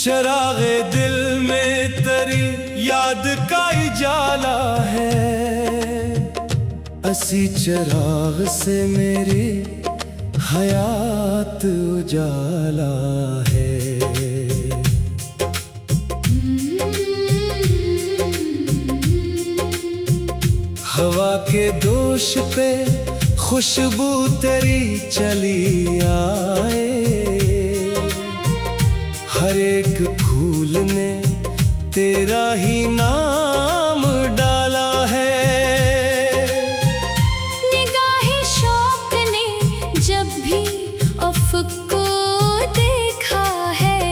चरागे दिल में तेरी याद का इजाला है, असी चराग से मेरी हयात उजाला है। हवा के दोष पे खुशबू तेरी चली आए, हर एक फूल ने तेरा ही नाम डाला है। निगाहे शौक ने जब भी अफ़क़ को देखा है,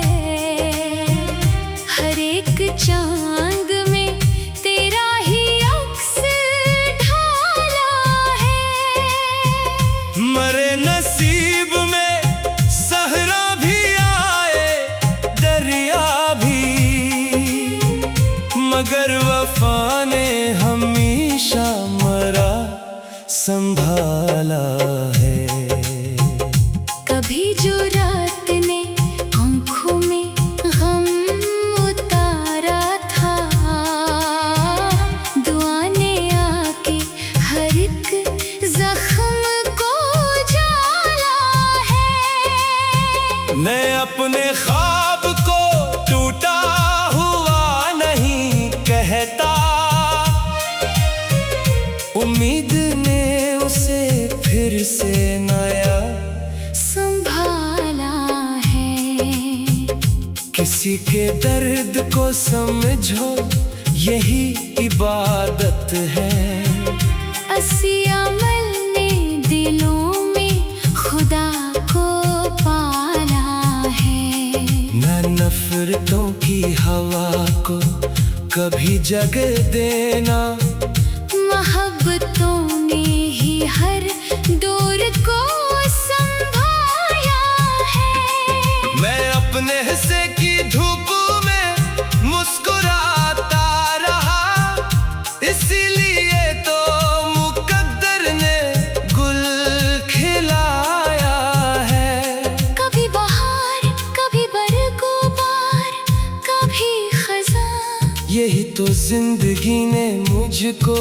हर एक चांद में तेरा ही अक्स ढाला है। मरे नसीब में सहरा भी आए, दरिया भी, मगर वफा ने हमेशा मरा संभाला है। कभी जो रात ने आँखों में गम उतारा था, दुआ ने आके हर एक जख्म को जाला है। मैं अपने ख्वाब को टूटा हुआ नहीं कहता, उम्मीद ने उसे फिर से नया संभाला है। किसी के दर्द को समझो, यही इबादत है। असी अमल ने दिलों में खुदा को पाला है। न नफरतों की हवा को कभी जगह देना, मोहब्बतों ने ही हर दौर को संभाया है। मैं अपने हिस्से की धूप में मुस्कुराता रहा, इसीलिए तो मुकद्दर ने गुल खिलाया है। कभी बहार, कभी बरगुबार, कभी खज़ां, यही तो जिंदगी ने मुझको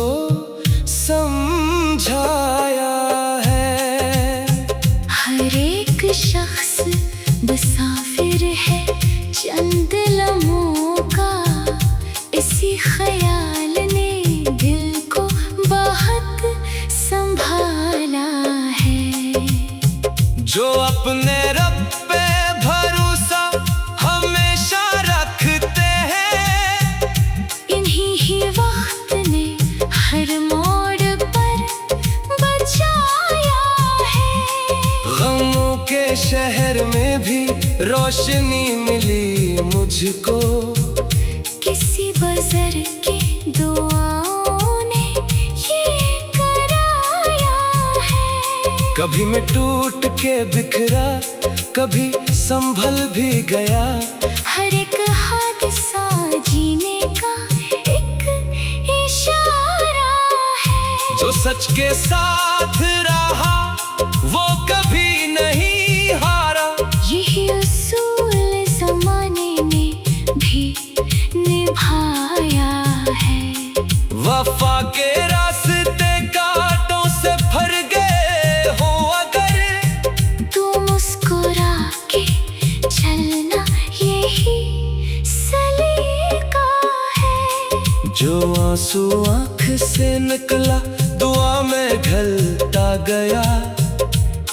समझाया है। हर एक शख्स मुसाफिर है चंद लम्हों का, इसी ख्याल ने दिल को बहुत संभाला है। जो अपने रब पे भरोसा हमेशा रखते हैं, इन्हीं ही वक्त ने हर मोड़ पर बचाया है। गमों के शहर में भी रोशनी मिली मुझको, किसी बज़र की दुआओं ने ये कराया है। कभी मैं टूट के बिखरा, कभी संभल भी गया। हर एक हादसा जीने का एक इशारा है। जो सच के साथ रहा वो कभी नहीं हारा, यही उसूल ज़माने ने भी निभाया है। वफा के रास्ते कांटों से भर गए हो अगर, तू मुस्कुरा के चलना यही सलीका है। जो आंसू आँख से निकला दुआ में ढलता गया,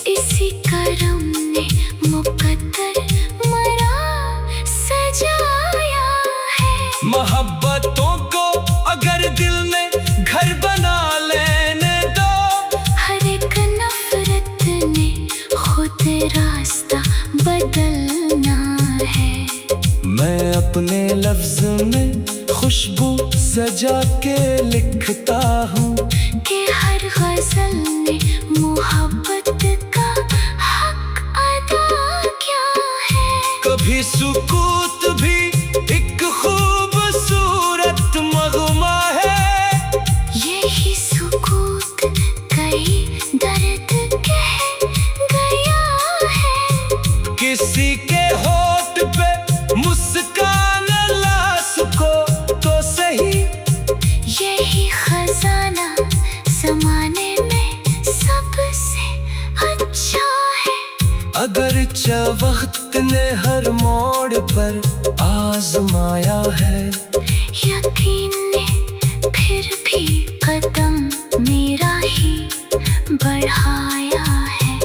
इसी करम ने मुकद्दर मरा सजाया है। मोहब्बतों को अगर दिल में घर बना लेने दो, हर एक नफरत ने खुद रास्ता बदलना है। मैं अपने लफ्ज में खुशबू सजा के लिखता हूँ, कि हर गजल ने मोहब्बत का हक अदा किया है। कभी सुकूत भी एक खूबसूरत मगमा है। यही सुकूत कई दर्द कह गया है। किसी के होठ पे मुस्कान ला सको तो सही। यही खजाना ज़माने में सबसे अच्छा है। अगर वक्त ने हर मोड़ पर आजमाया है, यकीन ने फिर भी कदम मेरा ही बढ़ाया है।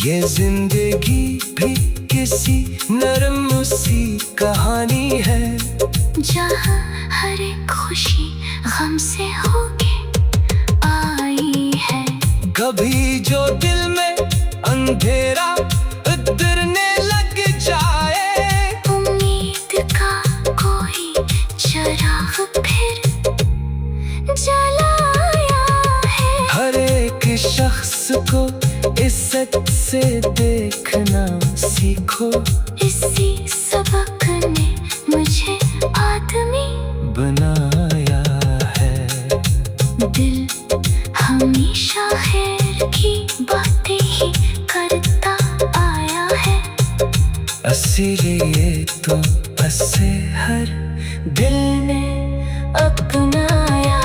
ये जिंदगी भी किसी नरम सी कहानी है, जहाँ हर एक खुशी गम से होके आई है। कभी जो दिल में अंधेरा उतरने लग जाए, उम्मीद का कोई चिराग फिर जलाया है। हर एक शख्स को इज्जत से देखना सीखो। इसी सबक ने मुझे आदमी बनाया है। दिल हमेशा खैर की बातें ही करता आया है। इसीलिए तो ऐसे हर दिल ने अपनाया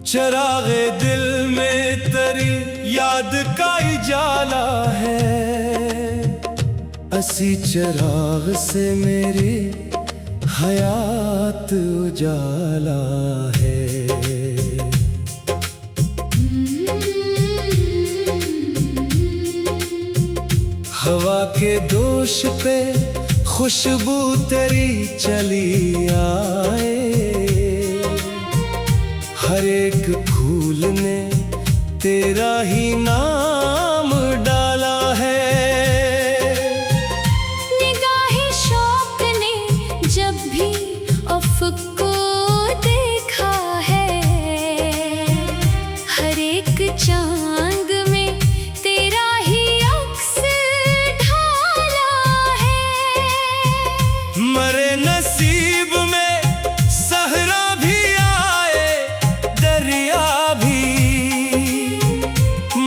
चरागे दिल में तेरी याद का उजाला है, असी चराग से मेरी हयात उजाला है। हवा के दोष पे खुशबू तेरी चली आए, हर एक फूल ने तेरा ही नाम डाला है। निगाहे शौक ने जब भी अफ़क़ को देखा है, हर एक चांद में तेरा ही अक्स ढाला है। मरे नसीब में सहरा भी आए, दरिया भी,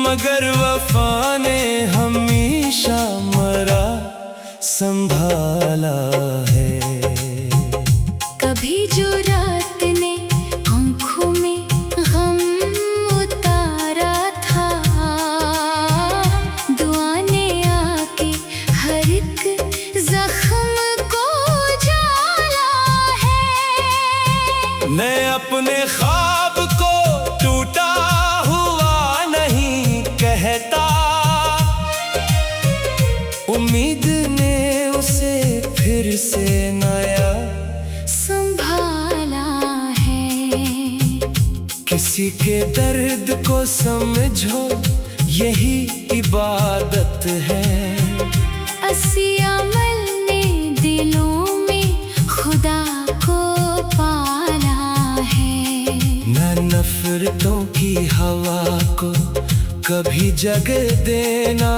मगर वफा ने हमेशा मरा संभाला है। कभी जो रात ने आँखों में गम उतारा था, दुआ ने आके हर एक जख्म को जाला है। मैं अपने ख्वाब को टूटा हुआ नहीं कहता, उम्मीद ने उसे फिर से नया संभाला है। किसी के दर्द को समझो, यही इबादत है। असी अमल ने दिलों में खुदा को पाला है। न नफरतों की हवा को कभी जगह देना,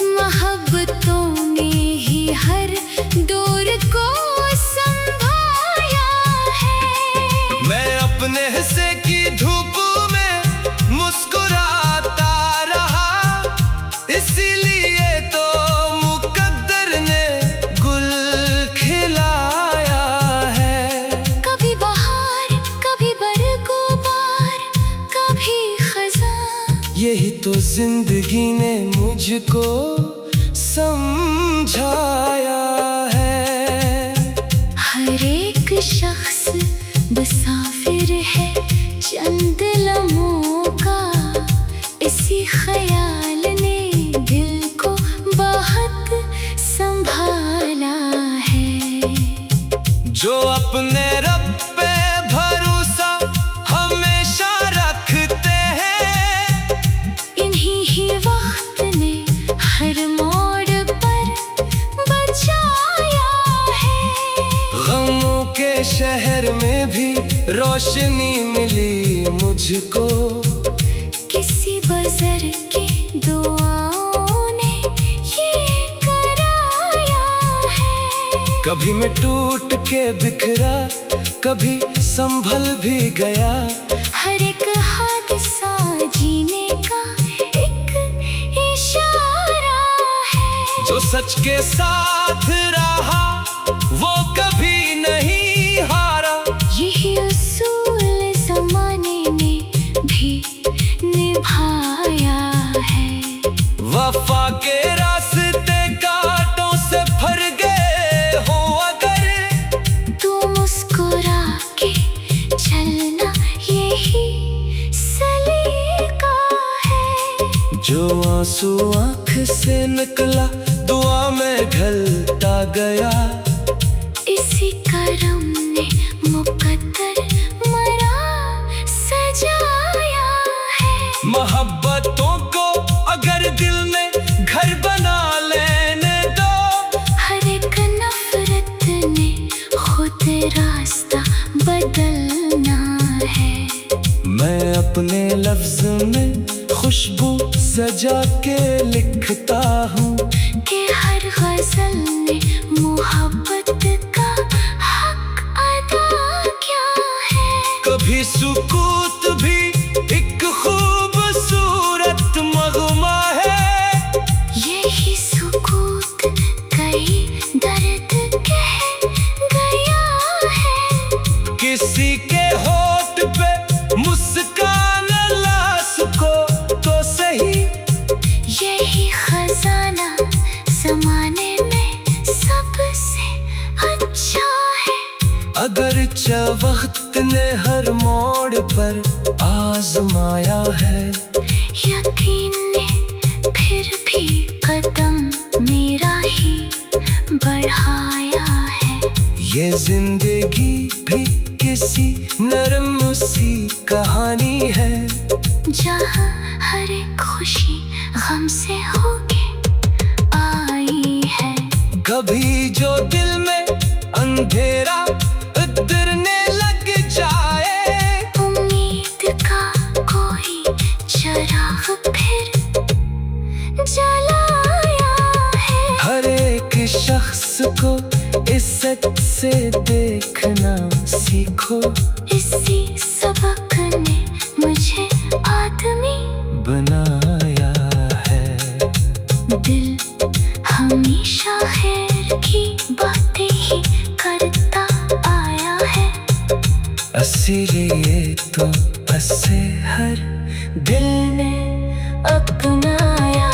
मोहब्बतों ने ही हर दौर को संभाया है। मैं अपने हिस्से की धूप में मुस्कुराता रहा, इसीलिए तो मुकद्दर ने गुल खिलाया है। कभी बहार, कभी बरगुबार, कभी खज़ां, यही तो जिंदगी ने मुझको समझाया है। हर एक शख्स मुसाफिर है चंद लम्हों का, इसी ख्याल ने दिल को बहुत संभाला है। जो अपने रब पे भरोसा हमेशा रखते हैं, इन्हीं ही वक्त ने हर मोड़ पर बचाया है। गमों के शहर में भी रोशनी मिली मुझको, किसी बज़र की दुआओं ने ये कराया है। कभी मैं टूट के बिखरा, कभी संभल भी गया। हर एक हादसा जीने का एक इशारा है। जो सच के साथ रहा वो कभी नहीं हारा, यही उसूल ज़माने ने भी निभाया है। वफा के रास्ते कांटों से भर गए हो अगर, तू मुस्कुरा के चलना यही सलीका है। जो आंसू आँख से निकला दुआ में ढलता गया, इसी करम ने मुकद्दर मरा सजाया है। मोहब्बतों को अगर दिल में घर बना लेने दो, हर एक नफरत ने खुद रास्ता बदलना है। मैं अपने लफ्ज में खुशबू सजा के लिखता हूँ, कि हर गजल ने मोहब्बत का हक अदा किया है। कभी सुकूत भी एक खूबसूरत मगमा है। यही सुकूत कई दर्द कह गया है। किसी के होठ पे मुस्कान ला सको तो सही। यही खजाना ज़माने में सबसे अच्छा है। अगर वक्त ने हर मोड़ पर आजमाया है, यकीन ने फिर भी कदम मेरा ही बढ़ाया है। ये जिंदगी भी किसी नरम सी कहानी है, जहाँ हर एक खुशी गम से होके आई है। कभी जो दिल में अंधेरा उतरने लग जाए, उम्मीद का कोई चिराग फिर जलाया है। हर एक शख्स को इज्जत से देखना सीखो। इसी सबक ने मुझे आदमी बनाया है। दिल हमेशा खैर की बातें ही करता आया है। इसीलिए तो ऐसे हर दिल ने अपनाया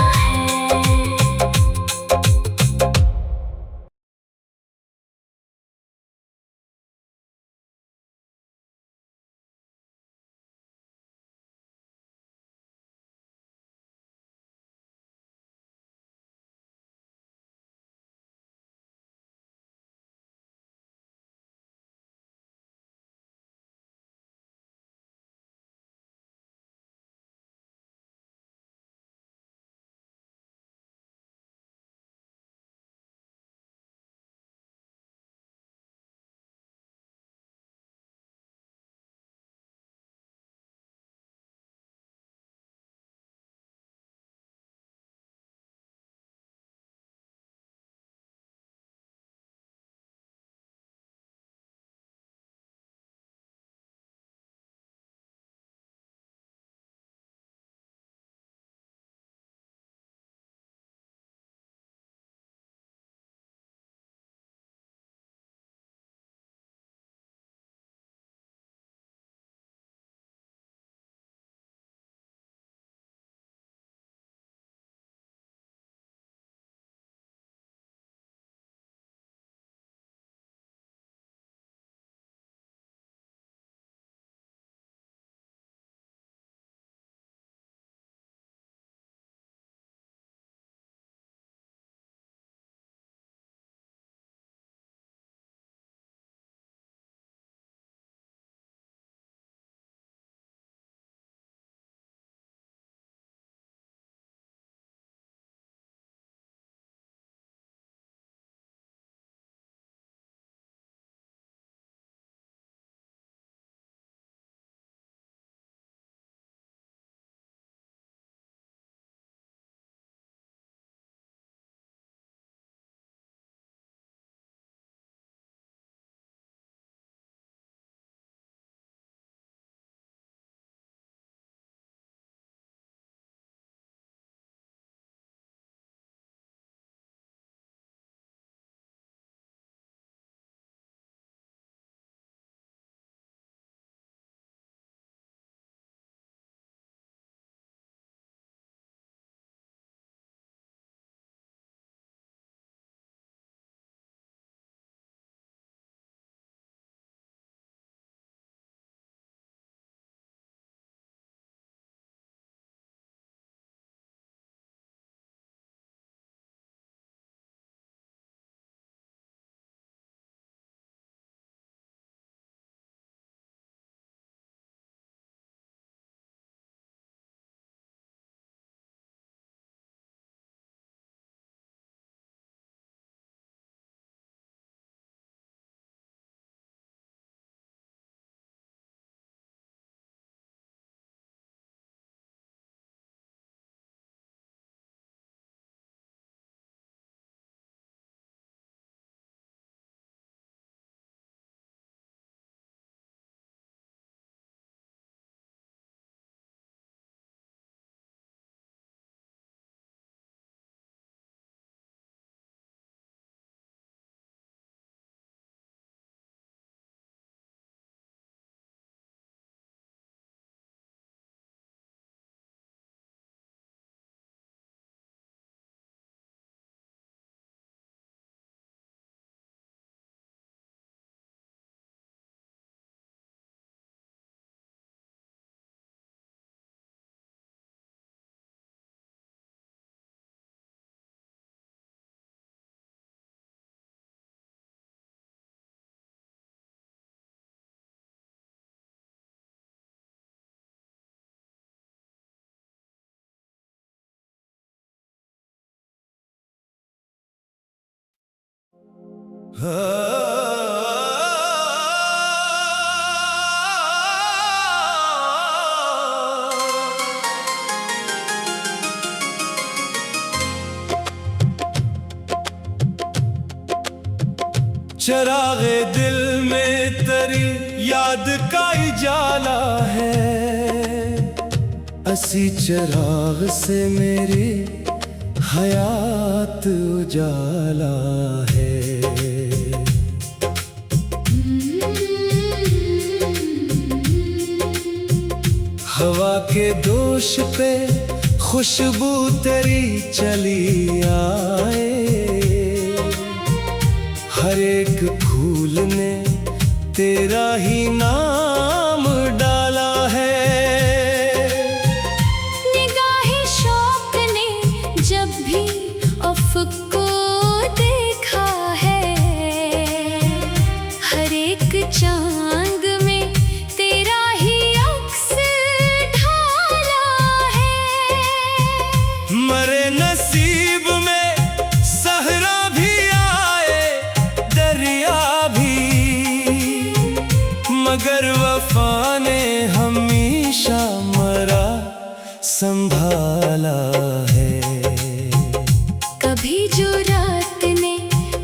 चरागे दिल में तेरी याद का उजाला है, असी चराग से मेरी हयात उजाला है। हवा के दोष पे खुशबू तेरी चली आए, हर एक फूल ने तेरा ही नाम डाला है। निगाहे शौक ने जब भी अफ़क़ को देखा है, हर एक चांद में तेरा ही अक्स ढाला है। मरे नसीब में सहरा भी आए, दरिया भी, मगर वफा ने हमेशा मरा संभाला है। कभी जो रात ने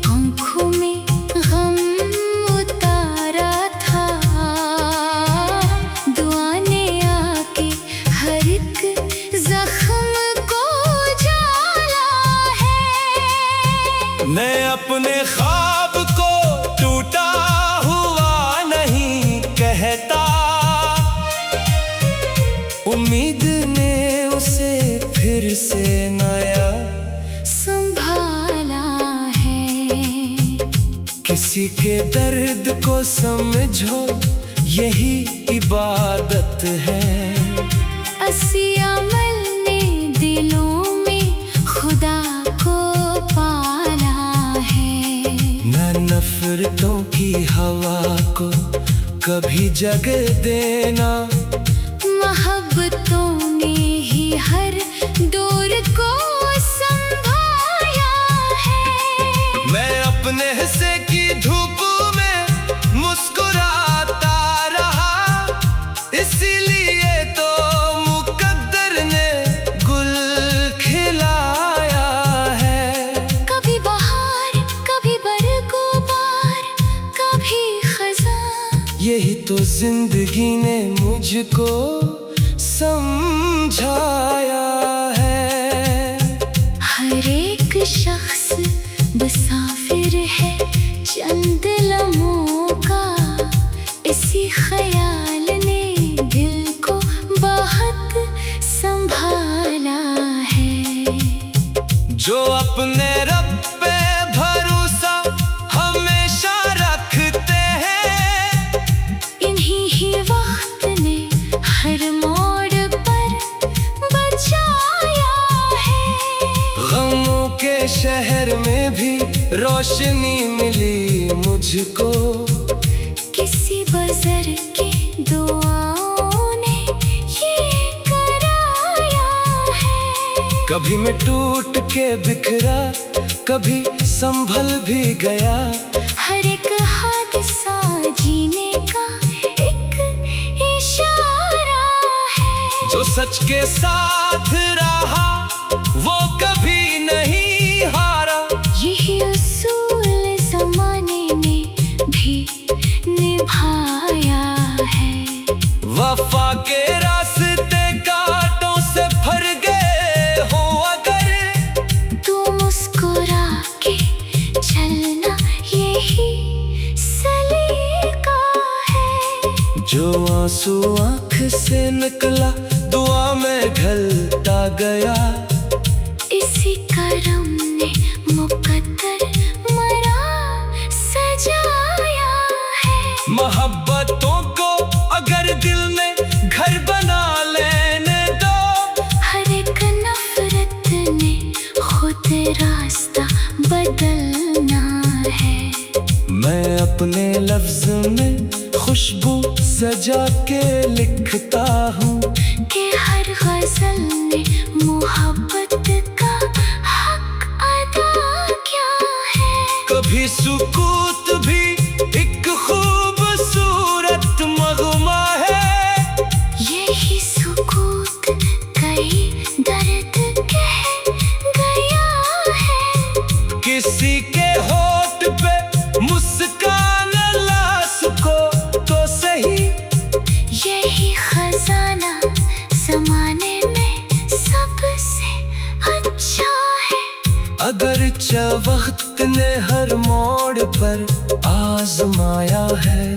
आँखों में गम उतारा था, दुआ ने आके हर एक जख्म को जाला है। मैं अपने ख्वाब को टूटा हुआ नहीं कहता, उम्मीद ने उसे फिर से नया संभाला है। किसी के दर्द को समझो, यही इबादत है। असी अमल ने दिलों में खुदा को पाला है। न नफरतों की हवा को कभी जगह देना, मोहब्बतों ने ही हर दौर को संभाया है। मैं अपने हिस्से की धूप में मुस्कुराता रहा, इसीलिए तो मुकद्दर ने गुल खिलाया है। कभी बहार, कभी बरगुबार, कभी खज़ां, यही तो जिंदगी ने मुझको समझाया है। हर एक शख्स मुसाफिर है चंद लम्हों का, इसी ख्याल ने दिल को बहुत संभाला है। जो अपने रब पे भरोसा हमेशा रखते हैं, इन्हीं ही वक्त ने हर मोड़ पर बचाया है। गमों के शहर में भी रोशनी मिली मुझको, किसी बज़र की दुआओं ने ये कराया है। कभी मैं टूट के बिखरा, कभी संभल भी गया। हर एक हादसा जीने का एक इशारा है। जो सच के साथ रहा वो कभी नहीं हारा, यही उसूल ज़माने ने भी निभाया है। वफा के रास्ते कांटों से भर गए हो अगर, तू मुस्कुरा के चलना यही सलीका है। जो आंसू आँख से निकला दुआ में ढलता गया, इसी करम ने मुकद्दर मरा सजाया है। मोहब्बतों को अगर दिल में घर बना लेने दो, हर एक नफरत ने खुद रास्ता बदलना है। मैं अपने लफ्ज में खुशबू सजा के लिखता हूँ, कि हर गजल ने मोहब्बत का हक अदा किया है। कभी सुकून किसी के होठ पे मुस्कान ला सको तो सही। यही खजाना ज़माने में सबसे अच्छा है। अगर वक्त ने हर मोड़ पर आजमाया है,